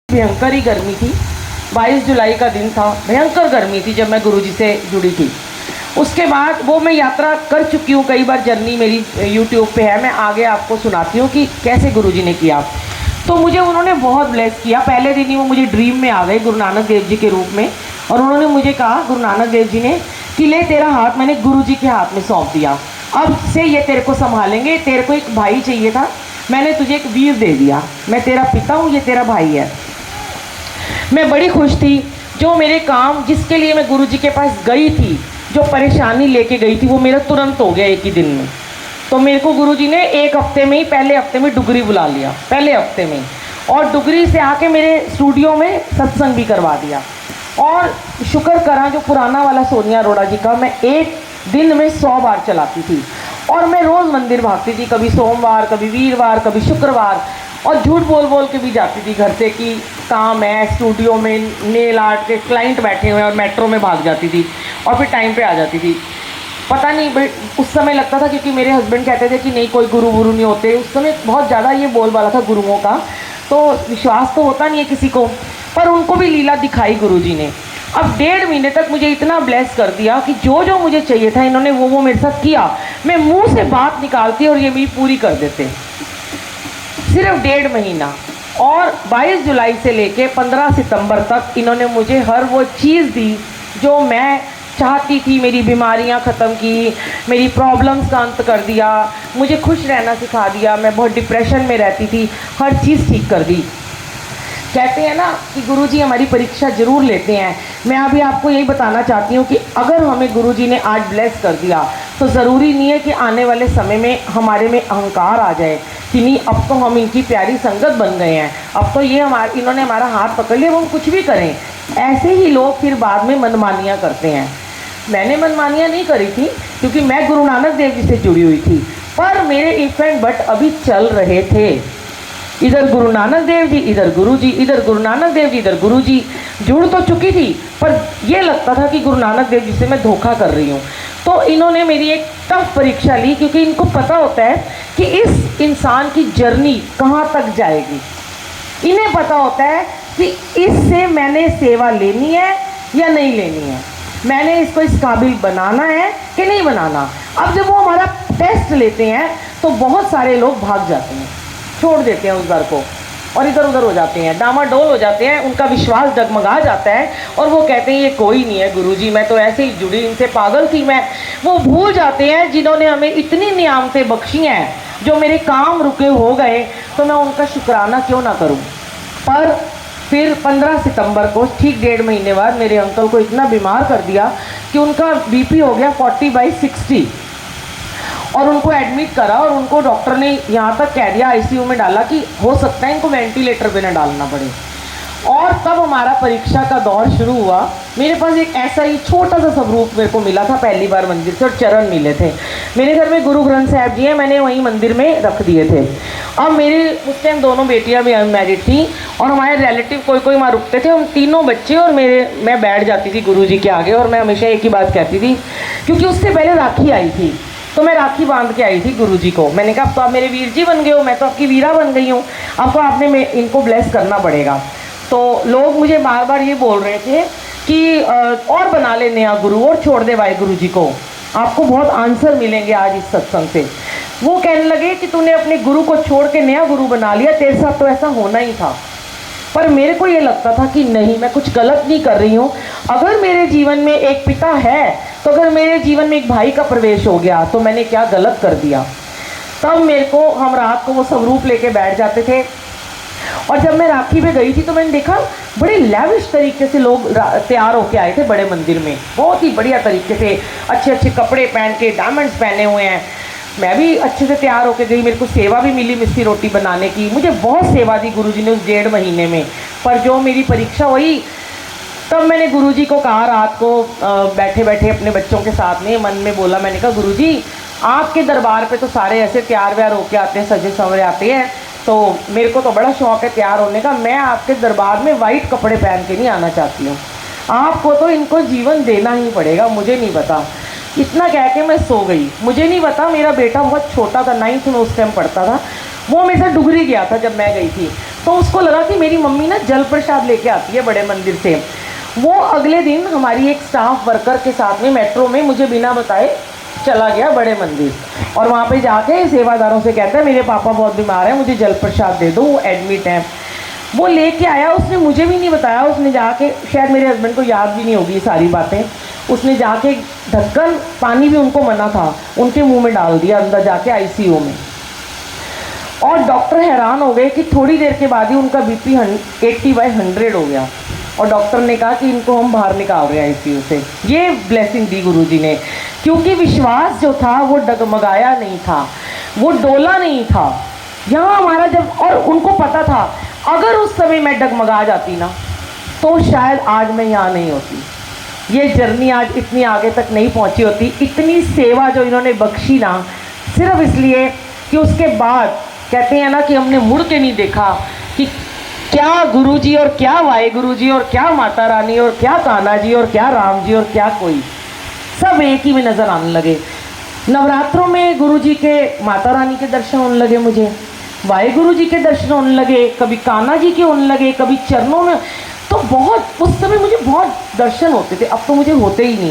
भयंकर ही गर्मी थी। 22 जुलाई का दिन था, भयंकर गर्मी थी जब मैं गुरुजी से जुड़ी थी। उसके बाद वो मैं यात्रा कर चुकी हूँ कई बार, जर्नी मेरी यूट्यूब पे है, मैं आगे आपको सुनाती हूँ कि कैसे गुरुजी ने किया। तो मुझे उन्होंने बहुत ब्लेस किया। पहले दिन ही वो मुझे ड्रीम में आ गए गुरु नानक देव जी के रूप में, और उन्होंने मुझे कहा, गुरु नानक देव जी ने, कि ले तेरा हाथ मैंने गुरुजी के हाथ में सौंप दिया, अब से ये तेरे को संभालेंगे। तेरे को एक भाई चाहिए था, मैंने तुझे एक वीर दे दिया, मैं तेरा पिता हूँ, ये तेरा भाई है। मैं बड़ी खुश थी। जो मेरे काम जिसके लिए मैं गुरुजी के पास गई थी, जो परेशानी लेके गई थी, वो मेरा तुरंत हो गया एक ही दिन में। तो मेरे को गुरुजी ने एक हफ्ते में ही, पहले हफ्ते में डुगरी बुला लिया, पहले हफ्ते में, और डुगरी से आके मेरे स्टूडियो में सत्संग भी करवा दिया। और शुक्र करा जो पुराना वाला सोनिया अरोड़ा जी का मैं एक दिन में 100 बार चलाती थी, और मैं रोज़ मंदिर भागती थी, कभी सोमवार, कभी वीरवार, कभी शुक्रवार, और झूठ बोल बोल के भी जाती थी घर से कि काम है, स्टूडियो में नेल आर्ट के क्लाइंट बैठे हुए हैं, और मेट्रो में भाग जाती थी और फिर टाइम पे आ जाती थी। पता नहीं भाई, उस समय लगता था, क्योंकि मेरे हस्बैंड कहते थे कि नहीं कोई गुरु वुरु नहीं होते, उस समय बहुत ज़्यादा ये बोलबाला था गुरुओं का, तो विश्वास तो होता नहीं है किसी को, पर उनको भी लीला दिखाई गुरुजी ने। अब 1.5 महीने तक मुझे इतना ब्लेस कर दिया कि जो जो मुझे चाहिए था इन्होंने वो मेरे साथ किया। मैं मुंह से बात निकालती और ये मेरी पूरी कर देते, सिर्फ 1.5 महीना। और 22 जुलाई से लेके 15 सितंबर तक इन्होंने मुझे हर वो चीज़ दी जो मैं चाहती थी। मेरी बीमारियां ख़त्म की, मेरी प्रॉब्लम्स का अंत कर दिया, मुझे खुश रहना सिखा दिया। मैं बहुत डिप्रेशन में रहती थी, हर चीज़ ठीक कर दी। कहते हैं ना कि गुरुजी हमारी परीक्षा ज़रूर लेते हैं। मैं अभी आपको यही बताना चाहती हूँ कि अगर हमें गुरुजी ने आज ब्लेस कर दिया, तो ज़रूरी नहीं है कि आने वाले समय में हमारे में अहंकार आ जाए कि नहीं अब तो हम इनकी प्यारी संगत बन गए हैं, अब तो ये इन्होंने हमारा हाथ पकड़ लिया, वो हम कुछ भी करें। ऐसे ही लोग फिर बाद में मनमानियाँ करते हैं। मैंने मनमानियाँ नहीं करी थी, क्योंकि मैं गुरु नानक देव जी से जुड़ी हुई थी, पर मेरे इफ एंड बट अभी चल रहे थे। इधर गुरु नानक देव जी, इधर गुरु जी, इधर गुरु नानक देव जी, इधर गुरु जी। जुड़ तो चुकी थी, पर यह लगता था कि गुरु नानक देव जी से मैं धोखा कर रही हूँ। तो इन्होंने मेरी एक टफ परीक्षा ली, क्योंकि इनको पता होता है कि इस इंसान की जर्नी कहाँ तक जाएगी। इन्हें पता होता है कि इससे मैंने सेवा लेनी है या नहीं लेनी है, मैंने इसको इस काबिल बनाना है कि नहीं बनाना। अब जब वो हमारा टेस्ट लेते हैं तो बहुत सारे लोग भाग जाते हैं, छोड़ देते हैं उस दर को, और इधर उधर हो जाते हैं, डामाडोल हो जाते हैं, उनका विश्वास डगमगा जाता है, और वो कहते हैं ये कोई नहीं है गुरुजी, मैं तो ऐसे ही जुड़ी, इनसे पागल थी मैं। वो भूल जाते हैं जिन्होंने हमें इतनी नियामतें बख्शी हैं, जो मेरे काम रुके हो गए, तो मैं उनका शुक्राना क्यों ना करूं। पर फिर 15 सितंबर को, ठीक 1.5 महीने बाद, मेरे अंकल को इतना बीमार कर दिया कि उनका बीपी हो गया 40/60, और उनको एडमिट करा, और उनको डॉक्टर ने यहाँ तक कह दिया, आईसीयू में डाला, कि हो सकता है इनको वेंटिलेटर पे ना डालना पड़े। और तब हमारा परीक्षा का दौर शुरू हुआ। मेरे पास एक ऐसा ही छोटा सा स्वरूप मेरे को मिला था पहली बार मंदिर से, और चरण मिले थे। मेरे घर में गुरु ग्रंथ साहब जी हैं, मैंने वहीं मंदिर में रख दिए थे। अब मेरे उस टाइम दोनों बेटियां भी अनमैरिड थी, और हमारे रिलेटिव कोई कोई वहाँ रुकते थे, हम तीनों बच्चे, और मैं बैठ जाती थी गुरु जी के आगे, और मैं हमेशा एक ही बात कहती थी, क्योंकि उससे पहले राखी आई थी, तो मैं राखी बांध के आई थी गुरुजी को। मैंने कहा अब तो आप मेरे वीर जी बन गए हो, मैं तो आपकी वीरा बन गई हूँ, अब तो आपने इनको ब्लेस करना पड़ेगा। तो लोग मुझे बार बार ये बोल रहे थे कि और बना ले नया गुरु, और छोड़ दे भाई गुरु जी को, आपको बहुत आंसर मिलेंगे आज इस सत्संग से। वो कहने लगे कि तूने अपने गुरु को छोड़ के नया गुरु बना लिया, तेरे साथ तो ऐसा होना ही था। पर मेरे को ये लगता था कि नहीं, मैं कुछ गलत नहीं कर रही हूँ। अगर मेरे जीवन में एक पिता है, तो अगर मेरे जीवन में एक भाई का प्रवेश हो गया, तो मैंने क्या गलत कर दिया। तब मेरे को, हम रात को वो स्वरूप लेके बैठ जाते थे, और जब मैं राखी पे गई थी तो मैंने देखा बड़े लैविश तरीके से लोग तैयार होके आए थे बड़े मंदिर में, बहुत ही बढ़िया तरीके से, अच्छे अच्छे कपड़े पहन के, डायमंड्स पहने हुए हैं। मैं भी अच्छे से तैयार होके गई, मेरे को सेवा भी मिली मिस्सी रोटी बनाने की, मुझे बहुत सेवा दी गुरुजी ने उस 1.5 महीने में। पर जो मेरी परीक्षा हुई, तब मैंने गुरुजी को कहा, रात को बैठे बैठे अपने बच्चों के साथ में मन में बोला, मैंने कहा गुरुजी आपके दरबार पे तो सारे ऐसे तैयार व्यार होके आते हैं, सजे संवरे आते हैं, तो मेरे को तो बड़ा शौक है तैयार होने का, मैं आपके दरबार में वाइट कपड़े पहन के नहीं आना चाहती हूँ, आपको तो इनको जीवन देना ही पड़ेगा, मुझे नहीं पता। इतना कह के मैं सो गई। मुझे नहीं पता, मेरा बेटा बहुत छोटा था, 9th में उस टाइम पढ़ता था, वो मेरे साथ डुगरी गया था जब मैं गई थी। तो उसको लगा कि मेरी मम्मी ना जल प्रसाद लेके आती है बड़े मंदिर से। वो अगले दिन हमारी एक स्टाफ वर्कर के साथ में मेट्रो में मुझे बिना बताए चला गया बड़े मंदिर, और वहाँ पे जाके सेवादारों से कहता है मेरे पापा बहुत बीमार हैं, मुझे जल प्रसाद दे दो, वो एडमिट हैं। वो लेके आया, उसने मुझे भी नहीं बताया, उसने जाके, शायद मेरे हस्बैंड को याद भी नहीं होगी ये सारी बातें, उसने जाके ढक्कन, पानी भी उनको मना था, उनके मुंह में डाल दिया अंदर जाके आईसीयू में। और डॉक्टर हैरान हो गए कि थोड़ी देर के बाद ही उनका बीपी 80/100 हो गया, और डॉक्टर ने कहा कि इनको हम बाहर निकाल रहे हैं आईसीयू से। ये ब्लेसिंग दी गुरुजी ने, क्योंकि विश्वास जो था वो डगमगाया नहीं था, वो डोला नहीं था। यहाँ हमारा जब, और उनको पता था अगर उस समय मैं डगमगा जाती ना तो शायद आज मैं यहाँ नहीं होती, ये जर्नी आज इतनी आगे तक नहीं पहुँची होती। इतनी सेवा जो इन्होंने बख्शी ना, सिर्फ इसलिए कि उसके बाद कहते हैं ना कि हमने मुड़ के नहीं देखा कि क्या गुरुजी और क्या वाहेगुरु जी और क्या माता रानी और क्या कान्हा जी और क्या राम जी और क्या कोई, सब एक ही में नज़र आने लगे। नवरात्रों में गुरुजी के, माता रानी के दर्शन होने लगे, मुझे वाहेगुरु जी के दर्शन होने लगे, कभी कान्हा जी के होने लगे, कभी चरणों में, तो बहुत उस समय मुझे बहुत दर्शन होते थे, अब तो मुझे होते ही नहीं।